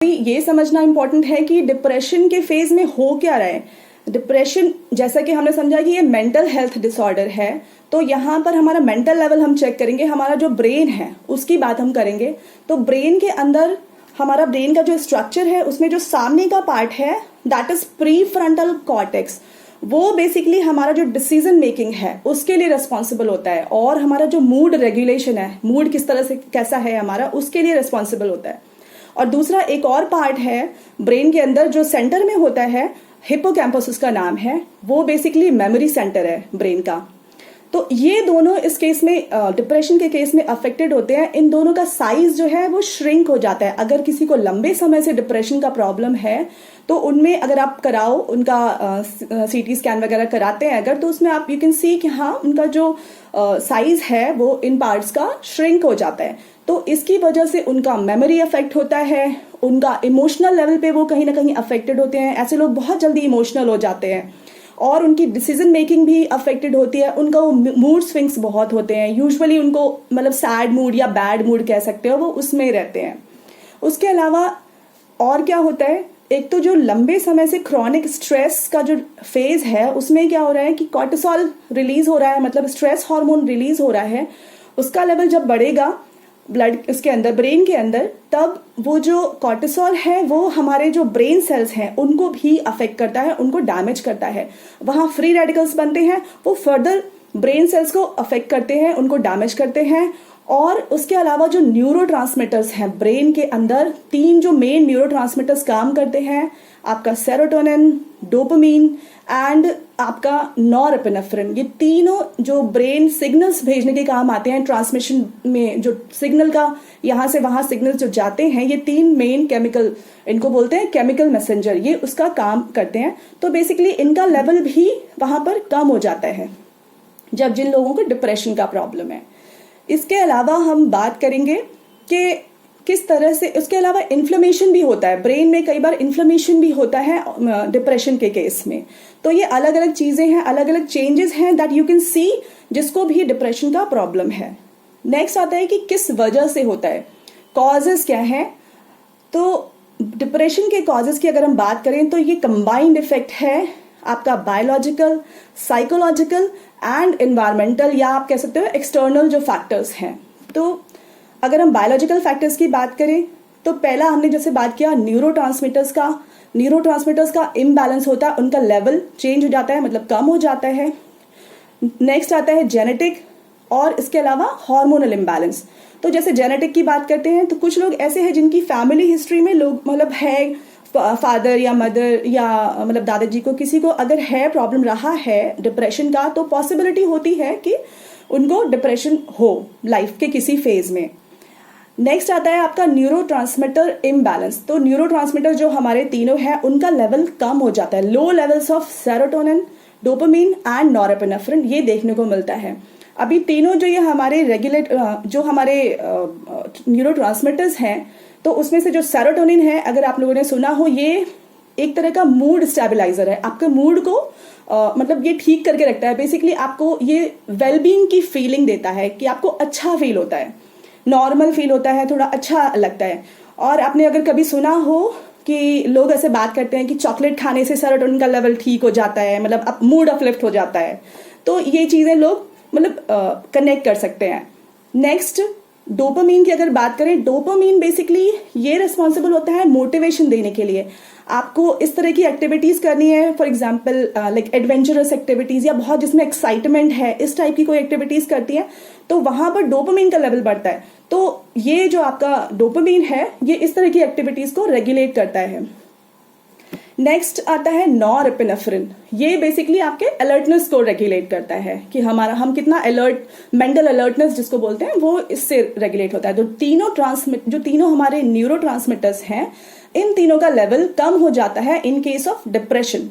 ये समझना इंपॉर्टेंट है कि डिप्रेशन के फेज में हो क्या रहा है। डिप्रेशन जैसा कि हमने समझा कि ये मेंटल हेल्थ डिसऑर्डर है, तो यहाँ पर हमारा मेंटल लेवल हम चेक करेंगे, हमारा जो ब्रेन है उसकी बात हम करेंगे। तो ब्रेन के अंदर हमारा ब्रेन का जो स्ट्रक्चर है उसमें जो सामने का पार्ट है that is pre frontal cortex, वो बेसिकली हमारा जो डिसीजन मेकिंग है उसके लिए रिस्पॉन्सिबल होता है, और हमारा जो मूड रेगुलेशन है, मूड किस तरह से कैसा है हमारा, उसके लिए रिस्पॉन्सिबल होता है। और दूसरा एक और पार्ट है ब्रेन के अंदर जो सेंटर में होता है, हिप्पोकैम्पस उसका नाम है, वो बेसिकली मेमोरी सेंटर है ब्रेन का। तो ये दोनों इस केस में डिप्रेशन के केस में अफेक्टेड होते हैं। इन दोनों का साइज जो है वो श्रिंक हो जाता है। अगर किसी को लंबे समय से डिप्रेशन का प्रॉब्लम है तो उनमें अगर आप कराओ, उनका सीटी स्कैन वगैरह कराते हैं अगर, तो उसमें आप यू कैन सी कि हाँ उनका जो साइज है वो इन पार्ट्स का श्रिंक हो जाता है। तो इसकी वजह से उनका मेमोरी अफेक्ट होता है, उनका इमोशनल लेवल पे वो कहीं ना कहीं अफेक्टेड होते हैं। ऐसे लोग बहुत जल्दी इमोशनल हो जाते हैं और उनकी डिसीजन मेकिंग भी अफेक्टेड होती है। उनका वो मूड स्विंग्स बहुत होते हैं, यूजुअली उनको मतलब सैड मूड या बैड मूड कह सकते हो, वो उसमें रहते हैं। उसके अलावा और क्या होता है, एक तो जो लंबे समय से क्रॉनिक स्ट्रेस का जो फेज है उसमें क्या हो रहा है कि कॉर्टिसोल रिलीज हो रहा है, मतलब स्ट्रेस हार्मोन रिलीज हो रहा है। उसका लेवल जब बढ़ेगा ब्लड इसके अंदर, ब्रेन के अंदर, तब वो जो कॉर्टिसोल है वो हमारे जो ब्रेन सेल्स हैं उनको भी अफेक्ट करता है, उनको डैमेज करता है। वहां फ्री रेडिकल्स बनते हैं, वो फर्दर ब्रेन सेल्स को अफेक्ट करते हैं, उनको डैमेज करते हैं। और उसके अलावा जो न्यूरोट्रांसमीटर्स हैं ब्रेन के अंदर, 3 जो मेन न्यूरोट्रांसमीटर्स काम करते हैं, आपका सेरोटोनिन, डोपामीन एंड आपका नॉरएपिनेफ्रिन, ये तीनों जो ब्रेन सिग्नल्स भेजने के काम आते हैं, ट्रांसमिशन में जो सिग्नल का यहाँ से वहां सिग्नल जो जाते हैं, ये 3 मेन केमिकल, इनको बोलते हैं केमिकल मैसेंजर, ये उसका काम करते हैं। तो बेसिकली इनका लेवल भी वहां पर कम हो जाता है जब जिन लोगों को डिप्रेशन का प्रॉब्लम है। इसके अलावा हम बात करेंगे कि किस तरह से, उसके अलावा इन्फ्लेमेशन भी होता है ब्रेन में, कई बार इन्फ्लेमेशन भी होता है डिप्रेशन के केस में। तो ये अलग अलग चीजें हैं, अलग अलग चेंजेस हैं दैट यू कैन सी जिसको भी डिप्रेशन का प्रॉब्लम है। नेक्स्ट आता है कि किस वजह से होता है, कॉजेस क्या है। तो डिप्रेशन के कॉजेस की अगर हम बात करें तो ये कंबाइंड इफेक्ट है आपका बायोलॉजिकल, साइकोलॉजिकल एंड एनवायरमेंटल, या आप कह सकते हो एक्सटर्नल जो फैक्टर्स हैं। तो अगर हम बायोलॉजिकल फैक्टर्स की बात करें तो पहला हमने जैसे बात किया न्यूरोट्रांसमीटर्स का इम्बैलेंस होता है, उनका लेवल चेंज हो जाता है, मतलब कम हो जाता है। नेक्स्ट आता है जेनेटिक, और इसके अलावा हार्मोनल इम्बैलेंस। तो जैसे जेनेटिक की बात करते हैं तो कुछ लोग ऐसे हैं जिनकी फैमिली हिस्ट्री में लोग मतलब है, फादर या मदर या मतलब दादाजी को, किसी को अगर है प्रॉब्लम रहा है डिप्रेशन का, तो पॉसिबिलिटी होती है कि उनको डिप्रेशन हो लाइफ के किसी फेज में। नेक्स्ट आता है आपका न्यूरोट्रांसमीटर इम्बैलेंस। तो न्यूरोट्रांसमीटर जो हमारे तीनों हैं उनका लेवल कम हो जाता है, low levels of serotonin, dopamine and norepinephrine, ये देखने को मिलता है। अभी तीनों जो ये हमारे जो हमारे न्यूरोट्रांसमीटर्स हैं, तो उसमें से जो सेरोटोनिन है, अगर आप लोगों ने सुना हो, ये एक तरह का मूड स्टेबलाइजर है, आपके मूड को मतलब ये ठीक करके रखता है। बेसिकली आपको ये वेलबींग की फीलिंग देता है कि आपको अच्छा फील होता है, नॉर्मल फील होता है, थोड़ा अच्छा लगता है। और आपने अगर कभी सुना हो कि लोग ऐसे बात करते हैं कि चॉकलेट खाने से सेरोटोनिन का लेवल ठीक हो जाता है, मतलब मूड अपलिफ्ट हो जाता है। तो ये चीजें लोग मतलब कनेक्ट कर सकते हैं। नेक्स्ट डोपामीन की अगर बात करें, डोपामीन बेसिकली ये रिस्पॉन्सिबल होता है मोटिवेशन देने के लिए। आपको इस तरह की एक्टिविटीज करनी है, for example like adventurous activities, या बहुत जिसमें एक्साइटमेंट है, इस टाइप की कोई एक्टिविटीज करती है तो वहां पर डोपामीन का लेवल बढ़ता है। तो ये जो आपका डोपामीन है ये इस तरह की एक्टिविटीज को रेगुलेट करता है। नेक्स्ट आता है नॉरएपिनेफ्रिन, ये बेसिकली आपके अलर्टनेस को रेगुलेट करता है कि हम कितना अलर्ट, मेंटल अलर्टनेस जिसको बोलते हैं, वो इससे रेगुलेट होता है। तो जो तीनों हमारे न्यूरोट्रांसमीटर्स हैं, इन तीनों का लेवल कम हो जाता है इन केस ऑफ डिप्रेशन।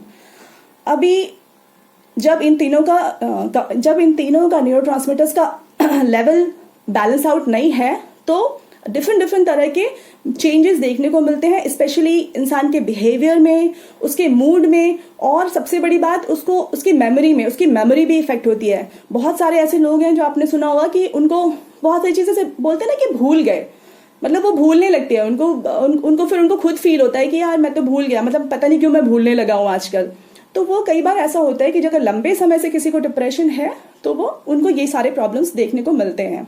अभी जब इन तीनों का न्यूरोट्रांसमीटर्स का लेवल बैलेंस आउट नहीं है तो डिफरेंट तरह के चेंजेस देखने को मिलते हैं, स्पेशली इंसान के बिहेवियर में, उसके मूड में, और सबसे बड़ी बात उसकी मेमोरी भी इफेक्ट होती है। बहुत सारे ऐसे लोग हैं जो आपने सुना होगा कि उनको बहुत सारी चीजें से बोलते हैं ना कि भूल गए, मतलब वो भूलने लगती है, उनको फिर उनको खुद फील होता है कि यार मैं तो भूल गया, मतलब पता नहीं क्यों मैं भूलने लगा हूँ आजकल। तो वो कई बार ऐसा होता है कि अगर लंबे समय से किसी को डिप्रेशन है तो वो उनको ये सारे प्रॉब्लम्स देखने को मिलते हैं।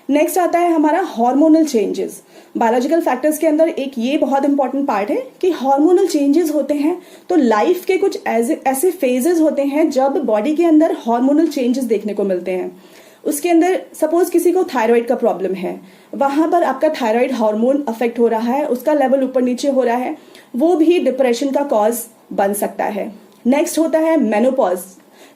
नेक्स्ट आता है हमारा हार्मोनल चेंजेस। बायोलॉजिकल फैक्टर्स के अंदर एक ये बहुत इंपॉर्टेंट पार्ट है कि हार्मोनल चेंजेस होते हैं। तो लाइफ के कुछ ऐसे फेजेस होते हैं जब बॉडी के अंदर हार्मोनल चेंजेस देखने को मिलते हैं। उसके अंदर सपोज किसी को थायराइड का प्रॉब्लम है, वहां पर आपका थायराइड हार्मोन अफेक्ट हो रहा है, उसका लेवल ऊपर नीचे हो रहा है, वो भी डिप्रेशन का कॉज बन सकता है। नेक्स्ट होता है मेनोपॉज।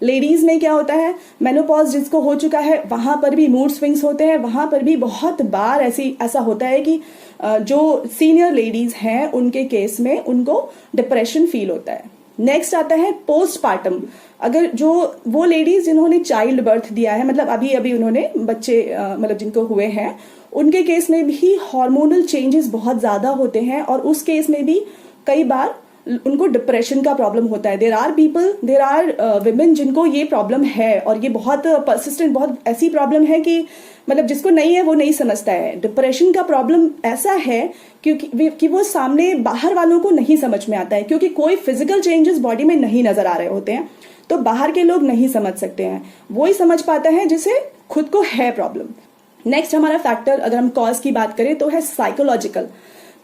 लेडीज में क्या होता है, मेनोपॉज जिसको हो चुका है वहां पर भी मूड स्विंग्स होते हैं, वहां पर भी बहुत बार ऐसा होता है कि जो सीनियर लेडीज हैं उनके केस में उनको डिप्रेशन फील होता है। नेक्स्ट आता है पोस्टपार्टम। अगर जो वो लेडीज जिन्होंने चाइल्ड बर्थ दिया है, मतलब अभी अभी उन्होंने बच्चे मतलब जिनको हुए हैं, उनके केस में भी हार्मोनल चेंजेस बहुत ज्यादा होते हैं और उस केस में भी कई बार उनको डिप्रेशन का प्रॉब्लम होता है। देर आर विमेन जिनको ये प्रॉब्लम है और ये बहुत परसिस्टेंट, बहुत ऐसी प्रॉब्लम है कि मतलब जिसको नहीं है वो नहीं समझता है। डिप्रेशन का प्रॉब्लम ऐसा है क्योंकि वो सामने बाहर वालों को नहीं समझ में आता है, क्योंकि कोई फिजिकल चेंजेस बॉडी में नहीं नजर आ रहे होते हैं, तो बाहर के लोग नहीं समझ सकते हैं, वो ही समझ पाता है जिसे खुद को है प्रॉब्लम। नेक्स्ट हमारा फैक्टर, अगर हम कॉज की बात करें तो है साइकोलॉजिकल।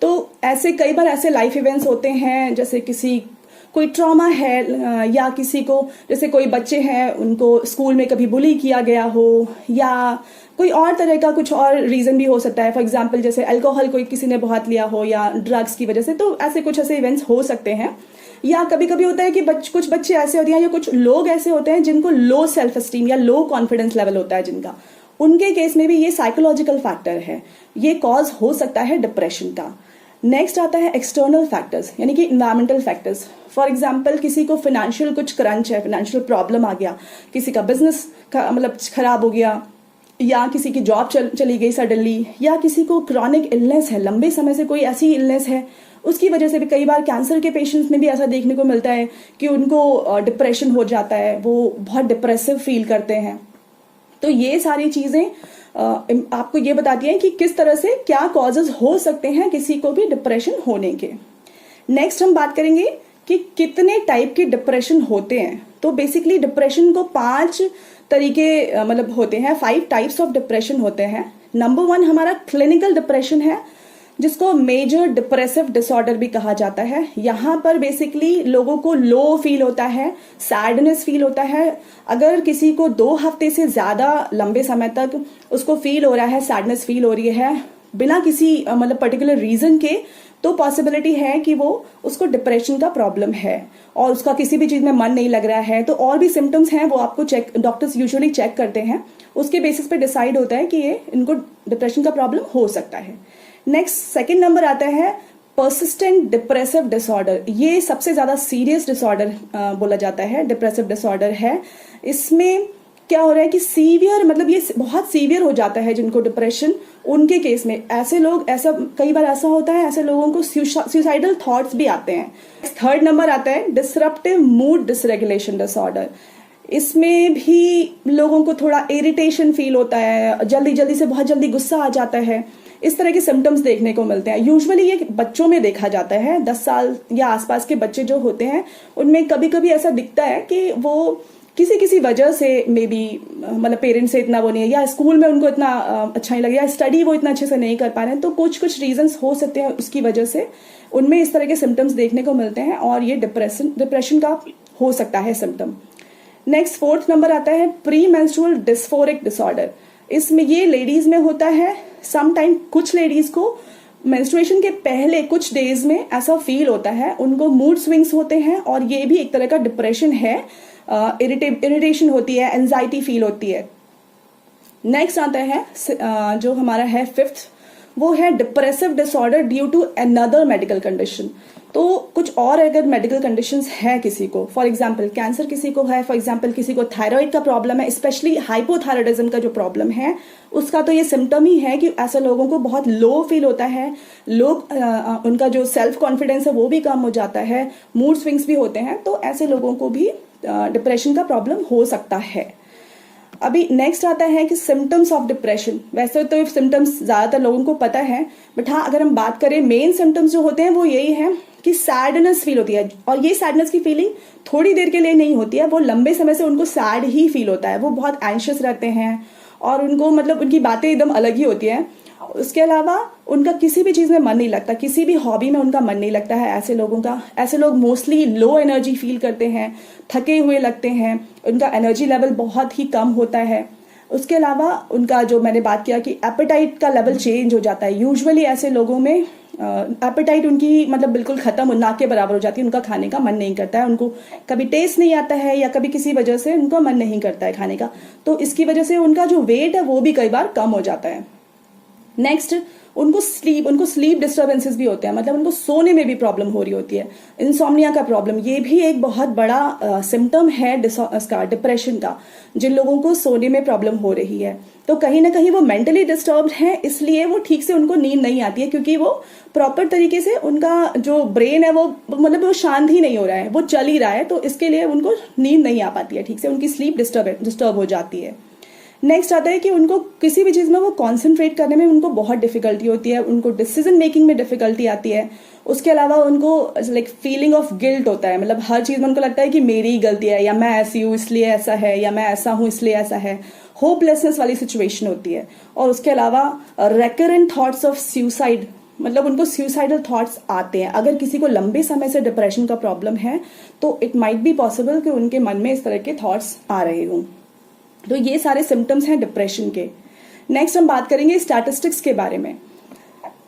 तो ऐसे कई बार ऐसे लाइफ इवेंट्स होते हैं, जैसे कोई ट्रॉमा है, या किसी को, जैसे कोई बच्चे हैं उनको स्कूल में कभी बुली किया गया हो, या कोई और तरह का कुछ और रीजन भी हो सकता है। फॉर एग्जाम्पल जैसे अल्कोहल कोई किसी ने बहुत लिया हो या ड्रग्स की वजह से, तो ऐसे इवेंट्स हो सकते हैं। या कभी कभी होता है कि कुछ बच्चे ऐसे होते हैं या कुछ लोग ऐसे होते हैं जिनको लो सेल्फ एस्टीम या लो कॉन्फिडेंस लेवल होता है जिनका, उनके केस में भी ये साइकोलॉजिकल फैक्टर है, ये कॉज हो सकता है डिप्रेशन का। नेक्स्ट आता है एक्सटर्नल फैक्टर्स, यानी कि इन्वायरमेंटल फैक्टर्स। फॉर एग्जाम्पल किसी को फाइनेंशियल कुछ क्रंच है, फाइनेंशियल प्रॉब्लम आ गया, किसी का बिजनेस मतलब खराब हो गया, या किसी की जॉब चली गई सडनली, या किसी को क्रॉनिक इलनेस है, लंबे समय से कोई ऐसी इलनेस है, उसकी वजह से भी कई बार कैंसर के पेशेंट्स में भी ऐसा देखने को मिलता है कि उनको डिप्रेशन हो जाता है, वो बहुत डिप्रेसिव फील करते हैं। तो ये सारी चीजें आपको ये बताती हैं कि किस तरह से क्या कॉजेज हो सकते हैं किसी को भी डिप्रेशन होने के। नेक्स्ट हम बात करेंगे कि कितने टाइप के डिप्रेशन होते हैं। तो बेसिकली डिप्रेशन को 5 तरीके मतलब होते हैं, 5 टाइप्स ऑफ डिप्रेशन होते हैं। नंबर 1 हमारा क्लिनिकल डिप्रेशन है, जिसको मेजर डिप्रेसिव डिसऑर्डर भी कहा जाता है। यहाँ पर बेसिकली लोगों को लो फील होता है, सैडनेस फील होता है। अगर किसी को 2 हफ्ते से ज्यादा लंबे समय तक उसको फील हो रहा है, सैडनेस फील हो रही है बिना किसी मतलब पर्टिकुलर रीजन के, तो पॉसिबिलिटी है कि वो उसको डिप्रेशन का प्रॉब्लम है और उसका किसी भी चीज में मन नहीं लग रहा है। तो और भी सिम्टम्स हैं वो आपको डॉक्टर्स यूजुअली चेक करते हैं, उसके बेसिस पे डिसाइड होता है कि ये इनको डिप्रेशन का प्रॉब्लम हो सकता है। नेक्स्ट सेकंड नंबर आता है पर्सिस्टेंट डिप्रेसिव डिसऑर्डर। ये सबसे ज्यादा सीरियस डिसऑर्डर बोला जाता है, डिप्रेसिव डिसऑर्डर है। इसमें क्या हो रहा है कि सीवियर, मतलब ये बहुत सीवियर हो जाता है जिनको डिप्रेशन, उनके केस में ऐसा कई बार ऐसा होता है, ऐसे लोगों को सुसाइडल थॉट्स भी आते हैं। थर्ड नंबर आता है डिसरप्टिव मूड डिसरेगुलेशन डिसऑर्डर। इसमें भी लोगों को थोड़ा इरिटेशन फील होता है, जल्दी से बहुत जल्दी गुस्सा आ जाता है, इस तरह के सिम्टम्स देखने को मिलते हैं। यूजुअली ये बच्चों में देखा जाता है, 10 साल या आसपास के बच्चे जो होते हैं उनमें कभी कभी ऐसा दिखता है कि वो किसी वजह से मे बी मतलब पेरेंट्स से इतना वो नहीं है, या स्कूल में उनको इतना अच्छा नहीं लगे, या स्टडी वो इतना अच्छे से नहीं कर पा रहे हैं, तो कुछ रीजंस हो सकते हैं उसकी वजह से उनमें इस तरह के सिम्टम्स देखने को मिलते हैं और ये डिप्रेशन का हो सकता है सिम्टम। नेक्स्ट 4th नंबर आता है प्री मेंस्ट्रुअल डिस्फोरिक डिसऑर्डर। इसमें ये लेडीज में होता है। समटाइम कुछ लेडीज को मेंस्ट्रुएशन के पहले कुछ डेज में ऐसा फील होता है, उनको मूड स्विंग्स होते हैं और ये भी एक तरह का डिप्रेशन है। इरिटेशन होती है, एंजाइटी फील होती है। नेक्स्ट आता है जो हमारा है 5th, वो है depressive disorder due to another medical condition. तो कुछ और अगर मेडिकल कंडीशंस है किसी को, फॉर एग्जांपल कैंसर किसी को है, फॉर एग्जांपल किसी को थायराइड का प्रॉब्लम है, स्पेशली हाइपोथायराइडिज्म का जो प्रॉब्लम है उसका, तो ये सिम्टम ही है कि ऐसे लोगों को बहुत लो फील होता है, उनका जो सेल्फ कॉन्फिडेंस है वो भी कम हो जाता है, मूड स्विंग्स भी होते हैं। तो ऐसे लोगों को भी डिप्रेशन का प्रॉब्लम हो सकता है। अभी नेक्स्ट आता है कि सिम्टम्स ऑफ डिप्रेशन। वैसे तो सिम्टम्स ज़्यादातर लोगों को पता है, बट हाँ अगर हम बात करें मेन सिम्टम्स जो होते हैं वो यही है कि सैडनेस फील होती है। और ये सैडनेस की फीलिंग थोड़ी देर के लिए नहीं होती है, वो लंबे समय से उनको सैड ही फील होता है। वो बहुत एंशियस रहते हैं और उनको मतलब उनकी बातें एकदम अलग ही होती हैं। उसके अलावा उनका किसी भी चीज़ में मन नहीं लगता, किसी भी हॉबी में उनका मन नहीं लगता है ऐसे लोगों का। ऐसे लोग मोस्टली लो एनर्जी फील करते हैं, थके हुए लगते हैं, उनका एनर्जी लेवल बहुत ही कम होता है। उसके अलावा उनका जो मैंने बात किया कि एपेटाइट का लेवल चेंज हो जाता है। यूजुअली ऐसे लोगों में एपेटाइट उनकी मतलब बिल्कुल ख़त्म, ना के बराबर हो जाती है। उनका खाने का मन नहीं करता है, उनको कभी टेस्ट नहीं आता है या कभी किसी वजह से उनका मन नहीं करता है खाने का। तो इसकी वजह से उनका जो वेट है वो भी कई बार कम हो जाता है। नेक्स्ट उनको स्लीप डिस्टर्बेंसेस भी होते हैं, मतलब उनको सोने में भी प्रॉब्लम हो रही होती है। इंसोम्निया का प्रॉब्लम, ये भी एक बहुत बड़ा सिम्टम है डिप्रेशन का, जिन लोगों को सोने में प्रॉब्लम हो रही है। तो कहीं ना कहीं वो मेंटली डिस्टर्ब्ड हैं, इसलिए वो ठीक से उनको नींद नहीं आती है, क्योंकि वो प्रॉपर तरीके से उनका जो ब्रेन है वो मतलब वो शांत ही नहीं हो रहा है, वो चल ही रहा है। तो इसके लिए उनको नींद नहीं आ पाती है ठीक से, उनकी स्लीप डिस्टर्ब हो जाती है। नेक्स्ट आता है कि उनको किसी भी चीज़ में वो कॉन्सेंट्रेट करने में उनको बहुत डिफिकल्टी होती है, उनको डिसीजन मेकिंग में डिफिकल्टी आती है। उसके अलावा उनको लाइक फीलिंग ऑफ गिल्ट होता है, मतलब हर चीज़ में उनको लगता है कि मेरी ही गलती है, या मैं ऐसी हूँ इसलिए ऐसा है, या मैं ऐसा हूँ इसलिए ऐसा है। होपलेसनेस वाली सिचुएशन होती है। और उसके अलावा रेकरेंट थॉट्स ऑफ सुसाइड, मतलब उनको सुसाइडल थॉट्स आते हैं। अगर किसी को लंबे समय से डिप्रेशन का प्रॉब्लम है तो इट माइट बी पॉसिबल कि उनके मन में इस तरह के थॉट्स आ रहे हों। तो ये सारे सिम्टम्स हैं डिप्रेशन के। नेक्स्ट हम बात करेंगे स्टैटिस्टिक्स के बारे में।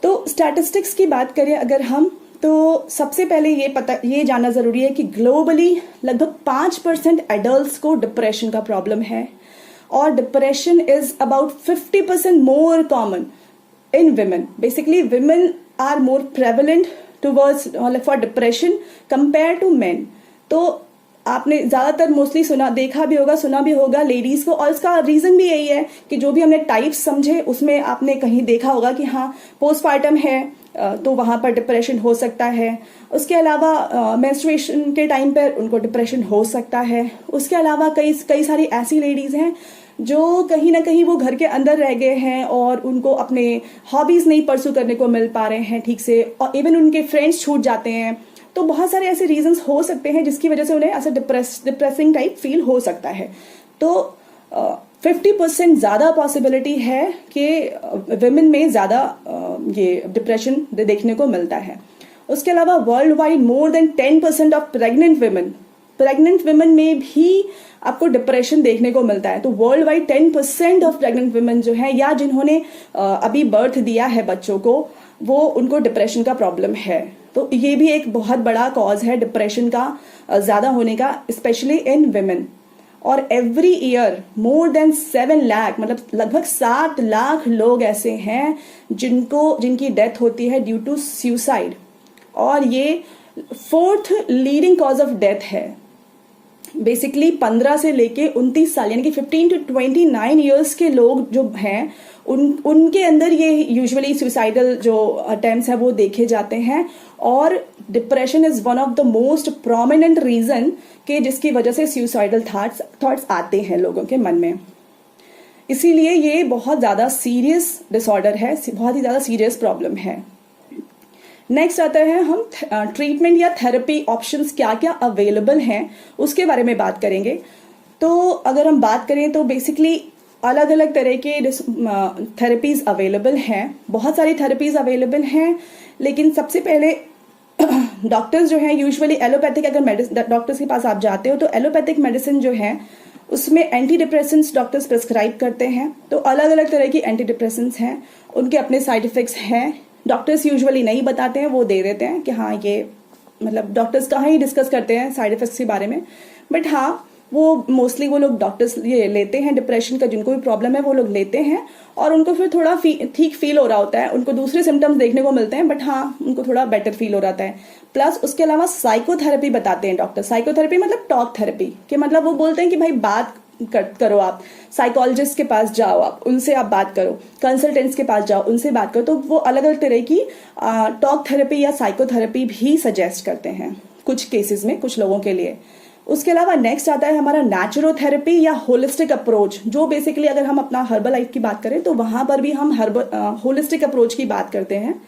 तो स्टैटिस्टिक्स की बात करें अगर हम, तो सबसे पहले ये जानना जरूरी है कि ग्लोबली लगभग 5% एडल्ट्स को डिप्रेशन का प्रॉब्लम है, और depression is about 50% more common in women. Basically women are more prevalent towards for depression compare to men. तो आपने ज्यादातर मोस्टली सुना भी होगा लेडीज को, और इसका रीजन भी यही है कि जो भी हमने टाइप्स समझे उसमें आपने कहीं देखा होगा कि हाँ पोस्टपार्टम है तो वहां पर डिप्रेशन हो सकता है। उसके अलावा मेंस्ट्रुएशन के टाइम पर उनको डिप्रेशन हो सकता है। उसके अलावा कई सारी ऐसी लेडीज हैं जो कहीं ना कहीं वो घर के अंदर रह गए हैं और उनको अपने हॉबीज नहीं परसू करने को मिल पा रहे हैं ठीक से, और इवन उनके फ्रेंड्स छूट जाते हैं। तो बहुत सारे ऐसे रीजंस हो सकते हैं जिसकी वजह से उन्हें ऐसा डिप्रेसिंग टाइप फील हो सकता है। तो 50% ज़्यादा पॉसिबिलिटी है कि विमेन में ज़्यादा ये डिप्रेशन देखने को मिलता है। उसके अलावा world wide more than 10% of pregnant women में भी आपको डिप्रेशन देखने को मिलता है। तो world wide 10% of pregnant women जो है, या जिन्होंने अभी बर्थ दिया है बच्चों को, वो उनको डिप्रेशन का प्रॉब्लम है। तो ये भी एक बहुत बड़ा कॉज है डिप्रेशन का ज्यादा होने का, स्पेशली इन विमेन। और every year more than 7 lakh, मतलब लगभग 7 लाख लोग ऐसे हैं जिनकी डेथ होती है ड्यू टू सुसाइड, और ये 4th leading cause of death है। बेसिकली 15 से लेके 29 साल यानी कि 15 to 29 ईयर्स के लोग जो हैं उनके अंदर ये यूजुअली सुसाइडल जो अटेम्प्ट्स है वो देखे जाते हैं। और depression is one of the most prominent reason कि जिसकी वजह से सुसाइडल थॉट्स आते हैं लोगों के मन में। इसीलिए ये बहुत ज्यादा सीरियस डिसऑर्डर है, बहुत ही ज्यादा सीरियस प्रॉब्लम है। नेक्स्ट आता है हम ट्रीटमेंट या थेरेपी ऑप्शंस क्या क्या अवेलेबल हैं उसके बारे में बात करेंगे। तो अगर हम बात करें तो बेसिकली अलग अलग तरह के थेरेपीज अवेलेबल हैं, बहुत सारी थेरेपीज अवेलेबल हैं। लेकिन सबसे पहले डॉक्टर्स जो हैं यूजुअली एलोपैथिक, अगर डॉक्टर्स के पास आप जाते हो तो एलोपैथिक मेडिसिन जो है उसमें एंटी डिप्रेसेंट्स डॉक्टर्स प्रिस्क्राइब करते हैं। तो अलग अलग तरह की एंटी डिप्रेसेंट्स हैं, उनके अपने साइड इफेक्ट्स हैं। डॉक्टर्स यूजुअली नहीं बताते हैं, वो दे देते हैं कि हाँ ये मतलब डॉक्टर्स कहाँ ही डिस्कस करते हैं साइड इफेक्ट्स के बारे में। बट हाँ वो मोस्टली वो लोग डॉक्टर्स ये लेते हैं, डिप्रेशन का जिनको भी प्रॉब्लम है वो लोग लेते हैं, और उनको फिर थोड़ा ठीक फील हो रहा होता है। उनको दूसरे सिम्टम्स देखने को मिलते हैं बट हाँ उनको थोड़ा बेटर फील हो रहा है। प्लस उसके अलावा साइकोथेरेपी बताते हैं डॉक्टर। साइकोथेरेपी मतलब टॉक थेरेपी के मतलब वो बोलते हैं कि भाई बात करो, आप साइकोलॉजिस्ट के पास जाओ, आप उनसे आप बात करो, कंसल्टेंट्स के पास जाओ, उनसे बात करो। तो वो अलग अलग तरह की टॉक थेरेपी या साइकोथेरेपी भी सजेस्ट करते हैं कुछ केसेस में, कुछ लोगों के लिए। उसके अलावा नेक्स्ट आता है हमारा नेचुरोथेरेपी या होलिस्टिक अप्रोच, जो बेसिकली अगर हम अपना हर्बल लाइफ की बात करें तो वहां पर भी हम होलिस्टिक अप्रोच की बात करते हैं।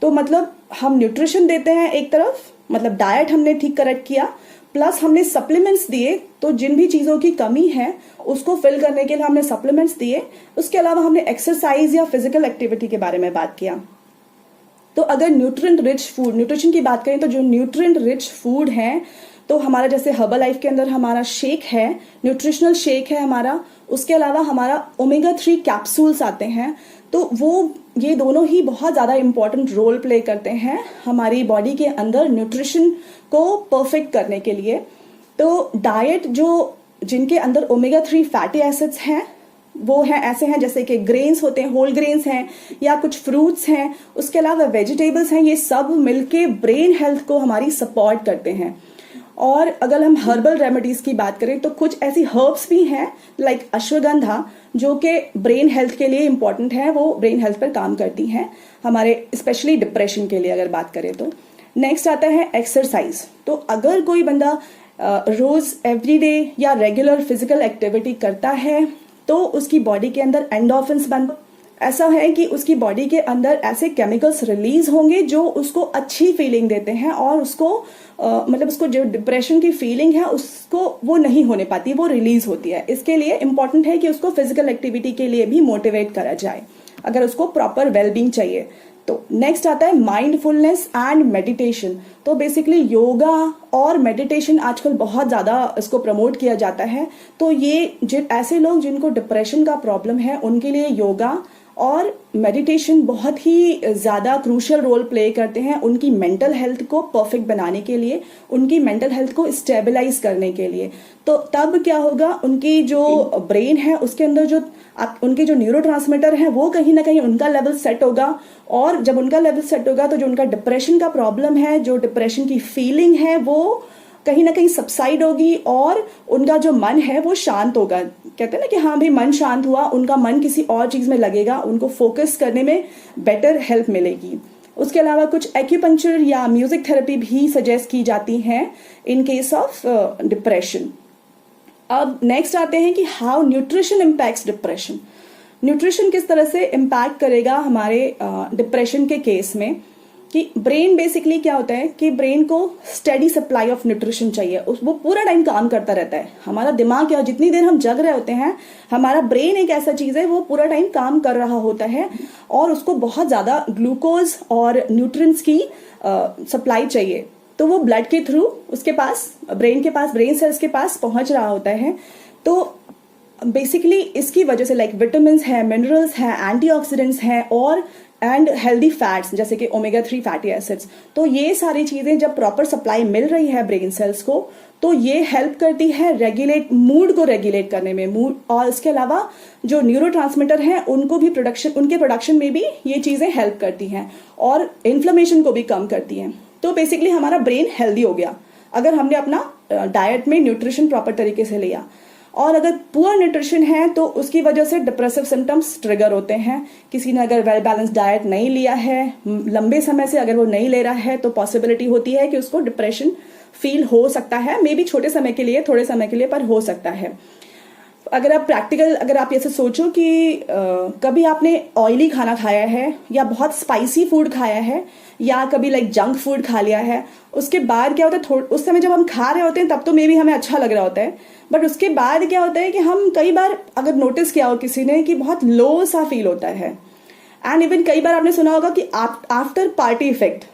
तो मतलब हम न्यूट्रिशन देते हैं एक तरफ, मतलब डाइट हमने ठीक करेक्ट किया, प्लस हमने सप्लीमेंट्स दिए, तो जिन भी चीज़ों की कमी है उसको फिल करने के लिए हमने सप्लीमेंट्स दिए। उसके अलावा हमने एक्सरसाइज या फिजिकल एक्टिविटी के बारे में बात किया। तो अगर न्यूट्रिएंट रिच फूड, न्यूट्रिशन की बात करें तो जो न्यूट्रिएंट रिच फूड है, तो हमारा जैसे हर्बल लाइफ के अंदर हमारा शेक है, न्यूट्रिशनल शेक है हमारा। उसके अलावा हमारा ओमेगा 3 कैप्सूल्स आते हैं, तो वो ये दोनों ही बहुत ज़्यादा इंपॉर्टेंट रोल प्ले करते हैं हमारी बॉडी के अंदर न्यूट्रिशन को परफेक्ट करने के लिए। तो डाइट जो जिनके अंदर ओमेगा 3 फैटी एसिड्स हैं वो हैं ऐसे हैं जैसे कि ग्रेन्स होते हैं, होल ग्रेन्स हैं या कुछ फ्रूट्स हैं, उसके अलावा वेजिटेबल्स हैं, ये सब मिलके ब्रेन हेल्थ को हमारी सपोर्ट करते हैं। और अगर हम हर्बल रेमेडीज की बात करें तो कुछ ऐसी हर्ब्स भी हैं लाइक अश्वगंधा, जो कि ब्रेन हेल्थ के लिए इंपॉर्टेंट है, वो ब्रेन हेल्थ पर काम करती हैं हमारे, स्पेशली डिप्रेशन के लिए अगर बात करें तो। नेक्स्ट आता है एक्सरसाइज। तो अगर कोई बंदा रोज एवरीडे या रेगुलर फिजिकल एक्टिविटी करता है तो उसकी बॉडी के अंदर एंडोर्फिन्स ऐसा है कि उसकी बॉडी के अंदर ऐसे केमिकल्स रिलीज होंगे जो उसको अच्छी फीलिंग देते हैं, और उसको मतलब उसको जो डिप्रेशन की फीलिंग है उसको वो नहीं होने पाती, वो रिलीज होती है। इसके लिए इंपॉर्टेंट है कि उसको फिजिकल एक्टिविटी के लिए भी मोटिवेट करा जाए अगर उसको प्रॉपर वेलबींग चाहिए। तो नेक्स्ट आता है माइंडफुलनेस एंड मेडिटेशन। तो बेसिकली योगा और मेडिटेशन आजकल बहुत ज़्यादा इसको प्रमोट किया जाता है। तो ये ऐसे लोग जिनको डिप्रेशन का प्रॉब्लम है उनके लिए योगा और मेडिटेशन बहुत ही ज़्यादा क्रूशियल रोल प्ले करते हैं उनकी मेंटल हेल्थ को परफेक्ट बनाने के लिए, उनकी मेंटल हेल्थ को स्टेबलाइज करने के लिए। तो तब क्या होगा, उनकी जो ब्रेन है उसके अंदर जो उनके जो न्यूरोट्रांसमीटर हैं वो कहीं ना कहीं उनका लेवल सेट होगा, और जब उनका लेवल सेट होगा तो जो उनका डिप्रेशन का प्रॉब्लम है, जो डिप्रेशन की फीलिंग है, वो कहीं ना कहीं सबसाइड होगी और उनका जो मन है वो शांत होगा। कहते हैं ना कि हाँ भाई मन शांत हुआ, उनका मन किसी और चीज में लगेगा, उनको फोकस करने में बेटर हेल्प मिलेगी। उसके अलावा कुछ एक्यूपंक्चर या म्यूजिक थेरेपी भी सजेस्ट की जाती हैं इन केस ऑफ डिप्रेशन। अब नेक्स्ट आते हैं कि how nutrition impacts depression. Nutrition किस तरह से इम्पैक्ट करेगा हमारे डिप्रेशन के केस में, कि ब्रेन बेसिकली क्या होता है कि ब्रेन को स्टेडी सप्लाई ऑफ न्यूट्रिशन चाहिए, वो पूरा टाइम काम करता रहता है। हमारा दिमाग क्या, जितनी देर हम जग रहे होते हैं हमारा ब्रेन एक ऐसा चीज है वो पूरा टाइम काम कर रहा होता है, और उसको बहुत ज्यादा ग्लूकोज और न्यूट्रिएंट्स की सप्लाई चाहिए। तो वो ब्लड के थ्रू उसके पास ब्रेन सेल्स के पास पहुंच रहा होता है। तो बेसिकली इसकी वजह से लाइक विटामिन है, मिनरल्स हैं, एंटीऑक्सीडेंट्स हैं और एंड हेल्दी फैट्स जैसे कि ओमेगा 3 फैटी एसिड्स, तो ये सारी चीजें जब प्रॉपर सप्लाई मिल रही है ब्रेन सेल्स को तो ये हेल्प करती है मूड को रेगुलेट करने में, मूड। और इसके अलावा जो न्यूरोट्रांसमीटर हैं उनको भी उनके प्रोडक्शन में भी ये चीजें हेल्प करती हैं और इन्फ्लेमेशन को भी कम करती हैं। तो बेसिकली हमारा ब्रेन हेल्दी हो गया अगर हमने अपना डाइट में न्यूट्रिशन प्रॉपर तरीके से लिया। और अगर पुअर न्यूट्रिशन है तो उसकी वजह से डिप्रेसिव सिम्टम्स ट्रिगर होते हैं। किसी ने अगर वेल बैलेंस डाइट नहीं लिया है लंबे समय से, अगर वो नहीं ले रहा है, तो पॉसिबिलिटी होती है कि उसको डिप्रेशन फील हो सकता है, मे बी छोटे समय के लिए, थोड़े समय के लिए, पर हो सकता है। अगर आप ऐसे सोचो कि कभी आपने ऑयली खाना खाया है या बहुत स्पाइसी फूड खाया है या कभी लाइक जंक फूड खा लिया है, उसके बाद क्या होता है, उस समय जब हम खा रहे होते हैं तब तो मे बी हमें अच्छा लग रहा होता है, बट उसके बाद क्या होता है कि हम कई बार अगर नोटिस किया हो किसी ने कि बहुत लो सा फील होता है। एंड इवन कई बार आपने सुना होगा कि आफ्टर पार्टी इफेक्ट,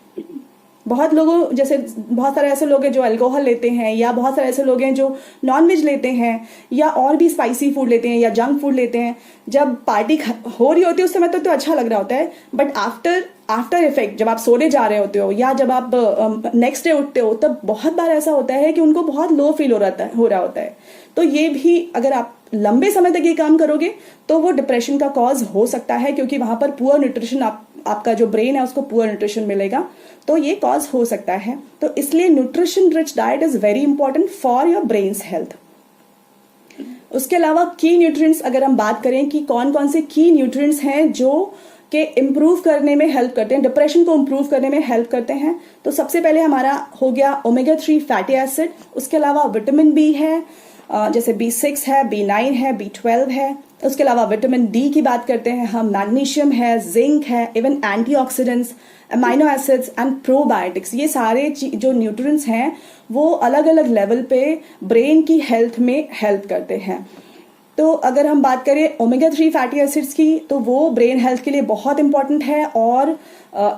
बहुत लोगों जैसे बहुत सारे ऐसे लोग हैं जो अल्कोहल लेते हैं या बहुत सारे ऐसे लोग हैं जो नॉनवेज लेते हैं या और भी स्पाइसी फूड लेते हैं या जंक फूड लेते हैं, जब पार्टी हो रही होती है उस समय तो अच्छा लग रहा होता है, बट आफ्टर इफेक्ट जब आप सोने जा रहे होते हो या जब आप नेक्स्ट डे उठते हो तब बहुत बार ऐसा होता है कि उनको बहुत लो फील हो रहा होता है। तो ये भी अगर आप लंबे समय तक ये काम करोगे तो वो डिप्रेशन का कॉज हो सकता है, क्योंकि वहां पर पुअर न्यूट्रिशन आपका जो ब्रेन है उसको पुअर न्यूट्रिशन मिलेगा, तो ये कॉज हो सकता है। तो इसलिए nutrition rich diet is very important for your brains health. उसके अलावा की न्यूट्रिएंट्स अगर हम बात करें कि कौन कौन से की न्यूट्रिएंट्स हैं जो के इम्प्रूव करने में हेल्प करते हैं, डिप्रेशन को इम्प्रूव करने में हेल्प करते हैं। तो सबसे पहले हमारा हो गया ओमेगा 3 फैटी एसिड। उसके अलावा विटामिन बी है, जैसे B6 है, B9 है, B12 है। उसके अलावा विटामिन डी की बात करते हैं हम, मैग्नीशियम है, जिंक है, even antioxidants, amino acids and probiotics. ये सारे जो न्यूट्रिएंट्स हैं वो अलग अलग लेवल पे ब्रेन की हेल्थ में हेल्प करते हैं। तो अगर हम बात करें ओमेगा 3 फैटी एसिड्स की, तो वो ब्रेन हेल्थ के लिए बहुत इंपॉर्टेंट है और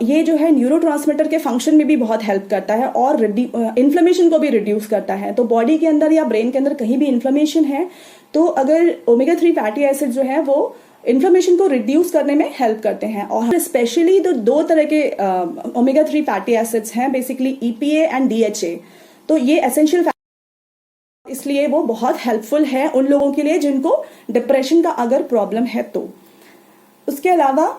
ये जो है न्यूरोट्रांसमीटर के फंक्शन में भी बहुत हेल्प करता है और इन्फ्लेमेशन को भी रिड्यूस करता है। तो बॉडी के अंदर या ब्रेन के अंदर कहीं भी इन्फ्लेमेशन है तो अगर ओमेगा 3 फैटी एसिड जो है वो इन्फ्लेमेशन को रिड्यूस करने में हेल्प करते हैं। और स्पेशली तो दो तरह के ओमेगा 3 फैटी एसिड्स हैं, बेसिकली EPA एंड DHA। तो ये एसेंशियल, इसलिए वो बहुत हेल्पफुल है उन लोगों के लिए जिनको डिप्रेशन का अगर प्रॉब्लम है तो। उसके अलावा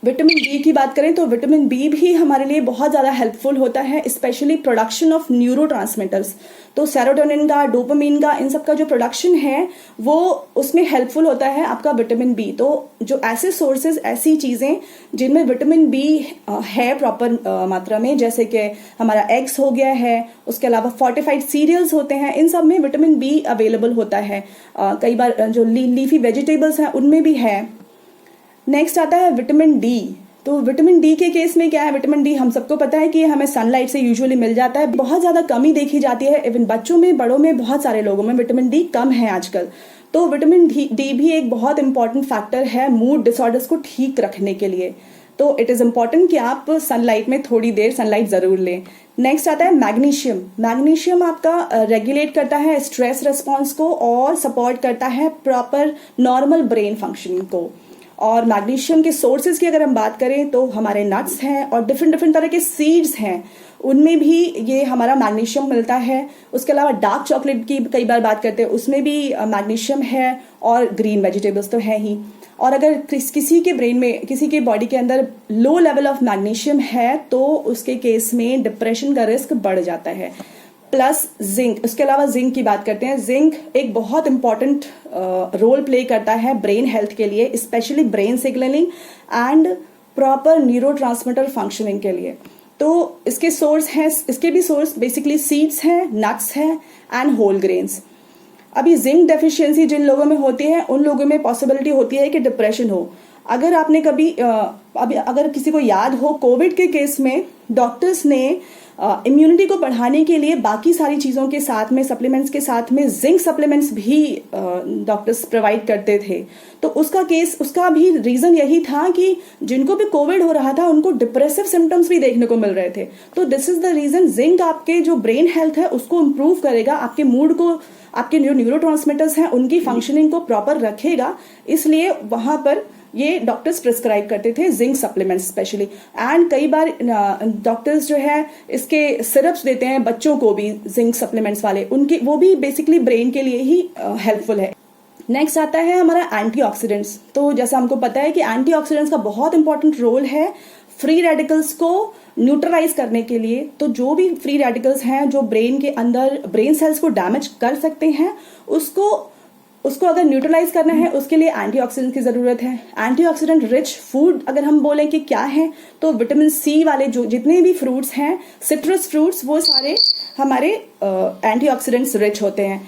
विटामिन बी की बात करें तो विटामिन बी भी हमारे लिए बहुत ज़्यादा हेल्पफुल होता है, स्पेशली प्रोडक्शन ऑफ न्यूरोट्रांसमीटर्स। तो सेरोटोनिन का, डोपामिन का, इन सब का जो प्रोडक्शन है वो उसमें हेल्पफुल होता है आपका विटामिन बी। तो जो ऐसे सोर्सेज, ऐसी चीज़ें जिनमें विटामिन बी है प्रॉपर मात्रा में, जैसे कि हमारा एग्स हो गया है, उसके अलावा फोर्टिफाइड सीरियल्स होते हैं, इन सब में विटामिन बी अवेलेबल होता है। कई बार जो लीफी वेजिटेबल्स हैं उनमें भी है। नेक्स्ट आता है विटामिन डी। तो विटामिन डी के केस में क्या है, विटामिन डी हम सबको पता है कि हमें सनलाइट से यूजुअली मिल जाता है। बहुत ज़्यादा कमी देखी जाती है, इवन बच्चों में, बड़ों में, बहुत सारे लोगों में विटामिन डी कम है आजकल। तो विटामिन डी भी एक बहुत इंपॉर्टेंट फैक्टर है मूड डिसऑर्डर्स को ठीक रखने के लिए। तो इट इज़ इम्पॉर्टेंट कि आप सनलाइट में थोड़ी देर सनलाइट ज़रूर लें। नेक्स्ट आता है मैग्नीशियम। मैग्नीशियम आपका रेगुलेट करता है स्ट्रेस रिस्पॉन्स को और सपोर्ट करता है प्रॉपर नॉर्मल ब्रेन फंक्शनिंग को। और मैग्नीशियम के सोर्सेज की अगर हम बात करें तो हमारे नट्स हैं और डिफरेंट तरह के सीड्स हैं, उनमें भी ये हमारा मैग्नीशियम मिलता है। उसके अलावा डार्क चॉकलेट की कई बार बात करते हैं, उसमें भी मैग्नीशियम है और ग्रीन वेजिटेबल्स तो है ही। और अगर किसी के ब्रेन में, किसी के बॉडी के अंदर लो लेवल ऑफ मैग्नीशियम है तो उसके केस में डिप्रेशन का रिस्क बढ़ जाता है। प्लस जिंक, उसके अलावा जिंक की बात करते हैं। जिंक एक बहुत इंपॉर्टेंट रोल प्ले करता है ब्रेन हेल्थ के लिए, specially brain signalling and proper neurotransmitter functioning के लिए। तो इसके सोर्स हैं, इसके भी सोर्स बेसिकली सीड्स हैं, नट्स हैं एंड होल ग्रेन्स। अभी जिंक डेफिशिएंसी जिन लोगों में होती है उन लोगों में पॉसिबिलिटी होती है कि डिप्रेशन हो। अगर आपने कभी अभी अगर किसी को याद हो, कोविड के केस में डॉक्टर्स ने इम्यूनिटी को बढ़ाने के लिए बाकी सारी चीज़ों के साथ में, सप्लीमेंट्स के साथ में जिंक सप्लीमेंट्स भी डॉक्टर्स प्रोवाइड करते थे। तो उसका भी रीज़न यही था कि जिनको भी कोविड हो रहा था उनको डिप्रेसिव सिम्टम्स भी देखने को मिल रहे थे। तो this is the reason, zinc आपके जो ब्रेन हेल्थ है उसको इम्प्रूव करेगा, आपके मूड को, आपके जो न्यूरोट्रांसमीटर्स हैं उनकी फंक्शनिंग को प्रॉपर रखेगा। इसलिए वहाँ पर ये डॉक्टर्स प्रिस्क्राइब करते थे जिंक सप्लीमेंट्स स्पेशली। एंड कई बार डॉक्टर्स जो है इसके सिरप्स देते हैं बच्चों को भी, जिंक सप्लीमेंट्स वाले, उनके वो भी बेसिकली ब्रेन के लिए ही हेल्पफुल है। नेक्स्ट आता है हमारा एंटीऑक्सीडेंट्स। तो जैसा हमको पता है कि एंटीऑक्सीडेंट्स का बहुत इंपॉर्टेंट रोल है फ्री रेडिकल्स को न्यूट्रलाइज करने के लिए। तो जो भी फ्री रेडिकल्स हैं जो ब्रेन के अंदर ब्रेन सेल्स को डैमेज कर सकते हैं, उसको अगर न्यूट्रलाइज करना है उसके लिए एंटीऑक्सीडेंट की जरूरत है। एंटीऑक्सीडेंट रिच फूड अगर हम बोलें कि क्या है, तो विटामिन सी वाले जो जितने भी फ्रूट्स हैं, सिट्रस फ्रूट्स, वो सारे हमारे एंटीऑक्सीडेंट्स रिच होते हैं।